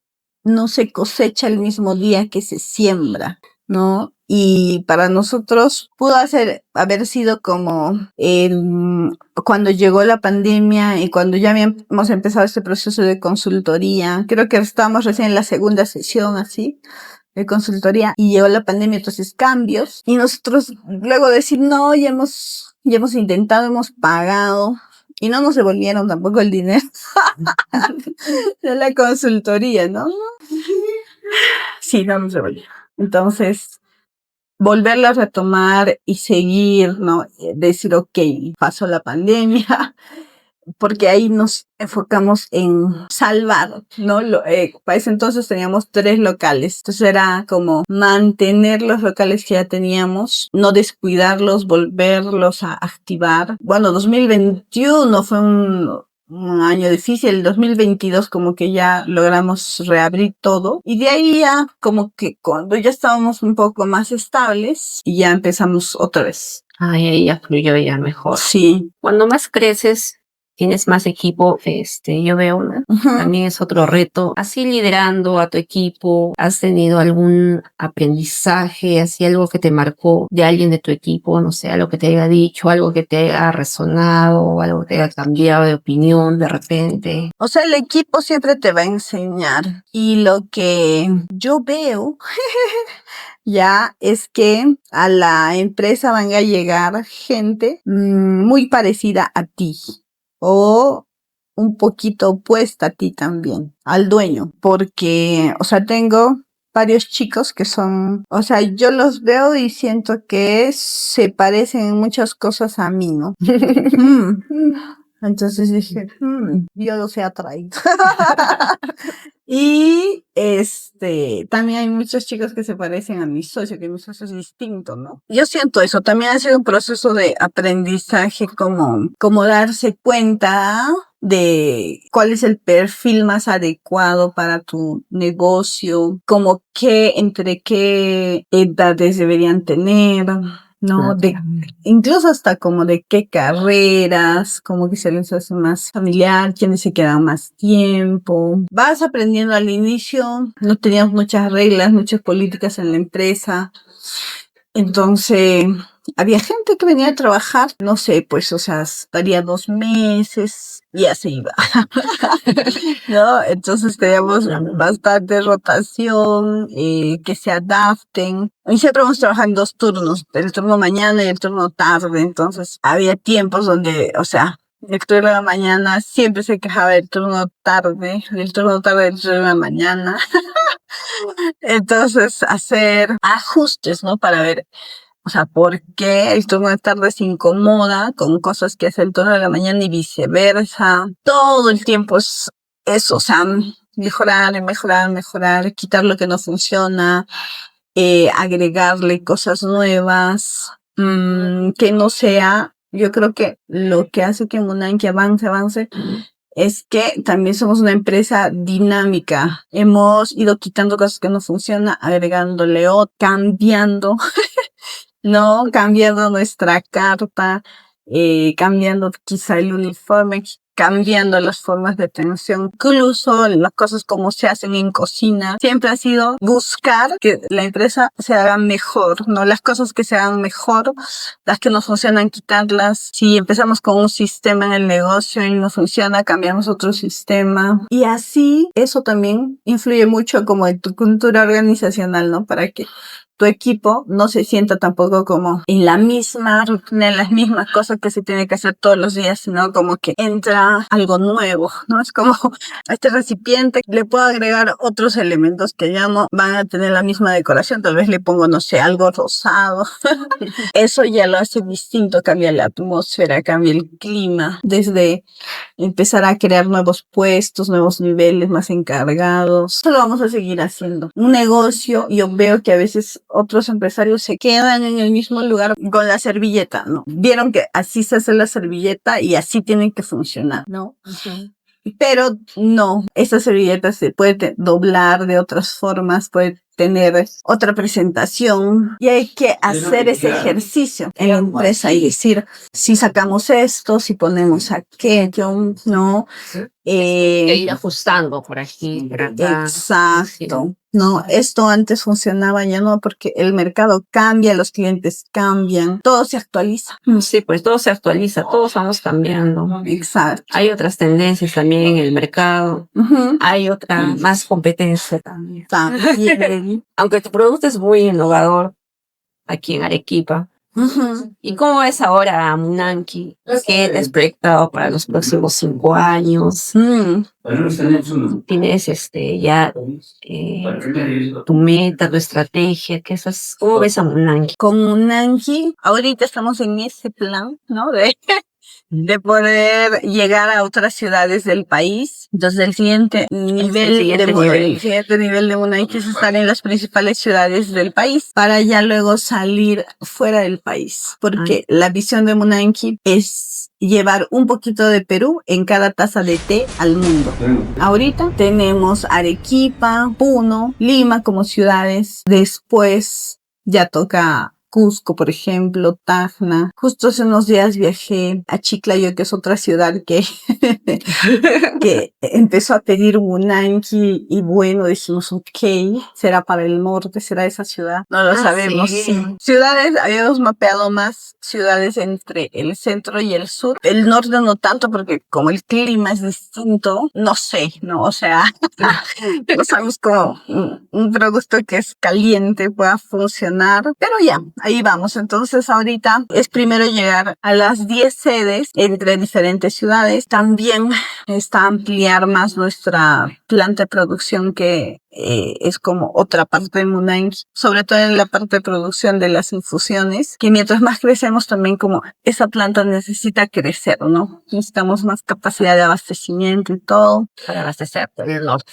no se cosecha el mismo día que se siembra, ¿no? Y para nosotros pudo haber sido como cuando llegó la pandemia y cuando ya habíamos empezado este proceso de consultoría. Creo que estábamos recién en la segunda sesión así de consultoría y llegó la pandemia, entonces cambios. Y nosotros luego decir, no, ya hemos intentado, hemos pagado y no nos devolvieron tampoco el dinero de la consultoría, ¿no? Sí, no nos devolvieron. Entonces, volverla a retomar y seguir, ¿no? Decir, ok, pasó la pandemia, porque ahí nos enfocamos en salvar, ¿no? Para ese entonces teníamos 3 locales, entonces era como mantener los locales que ya teníamos, no descuidarlos, volverlos a activar. Bueno, 2021 fue un año difícil, el 2022 como que ya logramos reabrir todo y de ahí ya como que cuando ya estábamos un poco más estables y ya empezamos otra vez. Ay, ahí ya fluyó ya mejor. Sí. Cuando más creces, tienes más equipo, yo veo, ¿no? También es otro reto. Así liderando a tu equipo, ¿has tenido algún aprendizaje, así algo que te marcó de alguien de tu equipo? No sé, algo que te haya dicho, algo que te haya resonado, algo que te haya cambiado de opinión de repente. O sea, el equipo siempre te va a enseñar. Y lo que yo veo ya es que a la empresa van a llegar gente muy parecida a ti o un poquito opuesta a ti también, al dueño, porque, o sea, tengo varios chicos que son, o sea, yo los veo y siento que se parecen en muchas cosas a mí, ¿no? Entonces dije, yo los he atraído. Y también hay muchos chicos que se parecen a mi socio, que mi socio es distinto, ¿no? Yo siento eso, también ha sido un proceso de aprendizaje, como darse cuenta de cuál es el perfil más adecuado para tu negocio, como entre qué edades deberían tener, ¿no? Incluso hasta como de qué carreras, como que se les hace más familiar, quiénes se quedan más tiempo. Vas aprendiendo al inicio, no teníamos muchas reglas, muchas políticas en la empresa. Entonces, había gente que venía a trabajar, no sé, pues, o sea, estaría 2 meses y ya se iba. ¿No? Entonces teníamos bastante rotación, que se adapten. Y siempre hemos trabajado en 2 turnos, el turno mañana y el turno tarde. Entonces, había tiempos donde, o sea, el turno de la mañana siempre se quejaba del turno tarde, del turno tarde del turno de la mañana. Entonces, hacer ajustes, ¿no? Para ver, o sea, ¿por qué el turno de tarde se incomoda con cosas que hace el turno de la mañana y viceversa? Todo el tiempo es eso, o sea, mejorar, quitar lo que no funciona, agregarle cosas nuevas, que no sea, yo creo que lo que hace que Munanki avance, es que también somos una empresa dinámica. Hemos ido quitando cosas que no funcionan, agregándole o cambiando, ¿no? Cambiando nuestra carta, cambiando quizá el uniforme, cambiando las formas de atención, incluso las cosas como se hacen en cocina. Siempre ha sido buscar que la empresa se haga mejor, ¿no? Las cosas que se hagan mejor, las que no funcionan, quitarlas. Si empezamos con un sistema en el negocio y no funciona, cambiamos otro sistema. Y así, eso también influye mucho como en tu cultura organizacional, ¿no? Para que tu equipo no se sienta tampoco como en la misma rutina, en las mismas cosas que se tiene que hacer todos los días, sino como que entra algo nuevo, ¿no? Es como a este recipiente le puedo agregar otros elementos que ya no van a tener la misma decoración, tal vez le pongo, no sé, algo rosado. Eso ya lo hace distinto, cambia la atmósfera, cambia el clima, desde empezar a crear nuevos puestos, nuevos niveles, más encargados. Eso lo vamos a seguir haciendo. Un negocio, yo veo que a veces otros empresarios se quedan en el mismo lugar con la servilleta, ¿no? Vieron que así se hace la servilleta y así tienen que funcionar, ¿no? Ujú. Pero no, esta servilleta se puede doblar de otras formas, puede tener otra presentación y hay que hacer ese ejercicio en la empresa y decir, si sacamos esto, si ponemos aquello, ¿no? Que ir ajustando por aquí, por acá. Exacto. No, esto antes funcionaba, ya no, porque el mercado cambia, los clientes cambian, todo se actualiza. Sí, pues todo se actualiza, todos vamos cambiando. Exacto. Hay otras tendencias también en el mercado. Ujú. Hay otra más competencia también. También. Aunque tu producto es muy innovador aquí en Arequipa. Ujú. ¿Y cómo ves ahora a Munanki? ¿Qué te has proyectado para los próximos 5 años? Mm. ¿Tienes ya tu meta, tu estrategia? ¿Cómo ves a Munanki? Con Unanji, ahorita estamos en ese plan, ¿no? De poder llegar a otras ciudades del país. Entonces, el siguiente nivel de Unanji es estar en las principales ciudades del país para ya luego salir fuera del país. Porque la visión de Munanji es llevar un poquito de Perú en cada taza de té al mundo. Ahorita tenemos Arequipa, Puno, Lima como ciudades. Después ya toca Cusco, por ejemplo, Tacna. Justo hace unos días viajé a Chiclayo, que es otra ciudad que empezó a pedir un unanqui y bueno, dijimos, ok, será para el norte, será esa ciudad. No lo sabemos. Sí. Ciudades, habíamos mapeado más ciudades entre el centro y el sur. El norte no tanto porque como el clima es distinto, no sé, ¿no? O sea, no sabemos cómo un producto que es caliente pueda funcionar, pero ya, ahí vamos. Entonces ahorita es primero llegar a las 10 sedes entre diferentes ciudades. También está ampliar más nuestra planta de producción que es como otra parte de Munanqui, sobre todo en la parte de producción de las infusiones, que mientras más crecemos también como esa planta necesita crecer, ¿no? Necesitamos más capacidad de abastecimiento y todo. Para abastecer el norte.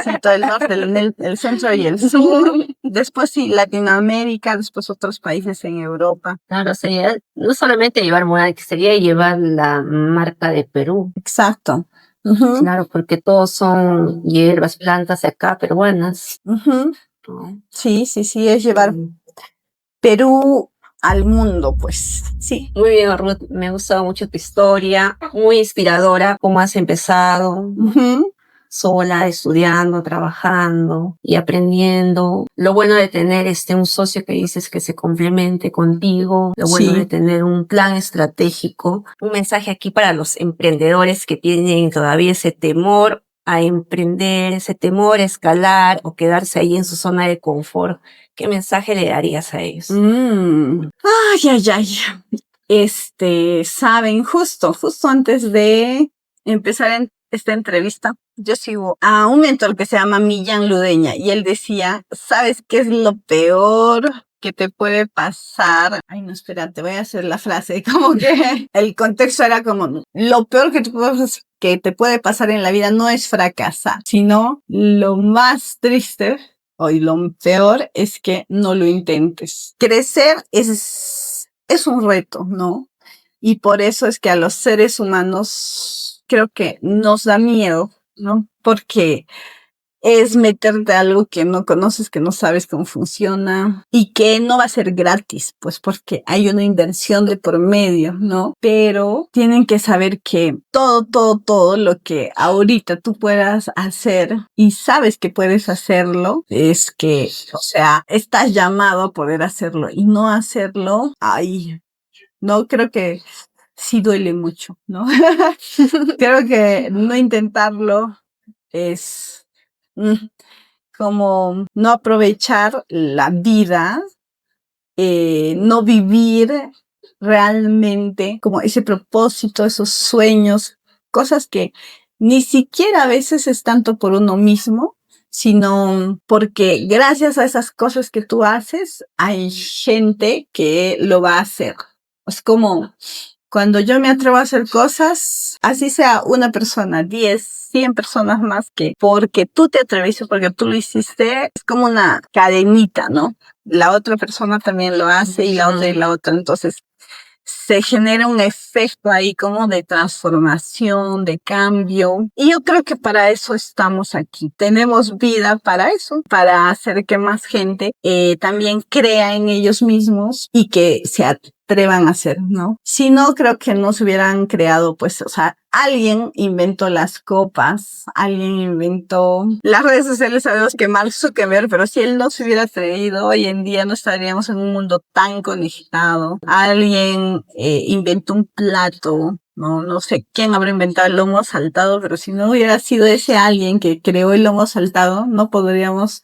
Sí, todo el norte, el centro y el sur. Después sí, Latinoamérica, después otros países en Europa. Claro, sería no solamente llevar Munanqui, sería llevar la marca de Perú. Exacto. Ujú. Claro, porque todos son hierbas, plantas de acá, peruanas. Ujú. ¿No? Sí, es llevar Perú al mundo, pues. Sí. Muy bien, Ruth, me ha gustado mucho tu historia, muy inspiradora, cómo has empezado, Ujú. sola, estudiando, trabajando y aprendiendo. Lo bueno de tener un socio que dices que se complemente contigo, lo bueno Sí. de tener un plan estratégico. Un mensaje aquí para los emprendedores que tienen todavía ese temor a emprender, ese temor a escalar o quedarse ahí en su zona de confort. ¿Qué mensaje le darías a ellos? Ay. Saben, justo antes de empezar en esta entrevista, yo sigo a un mentor que se llama Millán Ludeña y él decía, ¿sabes qué es lo peor que te puede pasar? Ay, no, espérate, voy a hacer la frase, como que el contexto era como, lo peor que te puede pasar en la vida no es fracasar, sino lo más triste y lo peor es que no lo intentes. Crecer es un reto, ¿no? Y por eso es que a los seres humanos creo que nos da miedo, ¿no? Porque es meterte a algo que no conoces, que no sabes cómo funciona y que no va a ser gratis, pues porque hay una inversión de por medio, ¿no? Pero tienen que saber que todo lo que ahorita tú puedas hacer y sabes que puedes hacerlo, es que, o sea, estás llamado a poder hacerlo y no hacerlo, no, creo que sí duele mucho, ¿no? Creo que no intentarlo es como no aprovechar la vida, no vivir realmente como ese propósito, esos sueños, cosas que ni siquiera a veces es tanto por uno mismo, sino porque gracias a esas cosas que tú haces, hay gente que lo va a hacer. Es como cuando yo me atrevo a hacer cosas, así sea una persona, 10, 100 personas más, que porque tú te atreviste, porque tú lo hiciste, es como una cadenita, ¿no? La otra persona también lo hace y la otra y la otra. Entonces, se genera un efecto ahí como de transformación, de cambio. Y yo creo que para eso estamos aquí. Tenemos vida para eso, para hacer que más gente también crea en ellos mismos y que se atrevan a hacer, ¿no? Si no, creo que no se hubieran creado, pues, o sea, alguien inventó las copas, alguien inventó las redes sociales, sabemos que Mark Zuckerberg, pero si él no se hubiera atrevido, hoy en día no estaríamos en un mundo tan conectado. Alguien inventó un plato, no sé quién habrá inventado el lomo saltado, pero si no hubiera sido ese alguien que creó el lomo saltado, no podríamos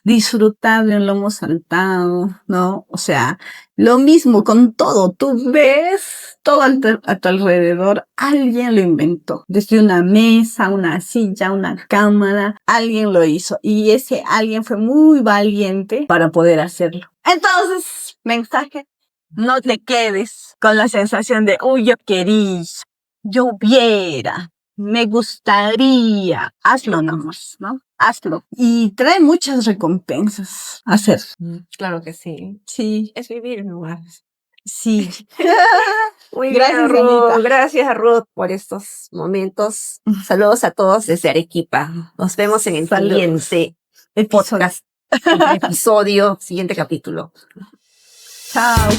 disfrutar de un lomo saltado, ¿no? O sea, lo mismo con todo. Tú ves todo a tu alrededor. Alguien lo inventó. Desde una mesa, una silla, una cámara. Alguien lo hizo. Y ese alguien fue muy valiente para poder hacerlo. Entonces, mensaje. No te quedes con la sensación de, uy, yo quería, yo hubiera, me gustaría. Hazlo nomás, ¿no? Hazlo. Y trae muchas recompensas hacer. Claro que sí. Sí. Es vivir nomás. Sí. Muy Gracias, bien, Ruth. Anita. Gracias, Ruth, por estos momentos. Saludos a todos desde Arequipa. Nos vemos en el Saludos. siguiente Episodio. podcast, episodio, siguiente capítulo. Chao.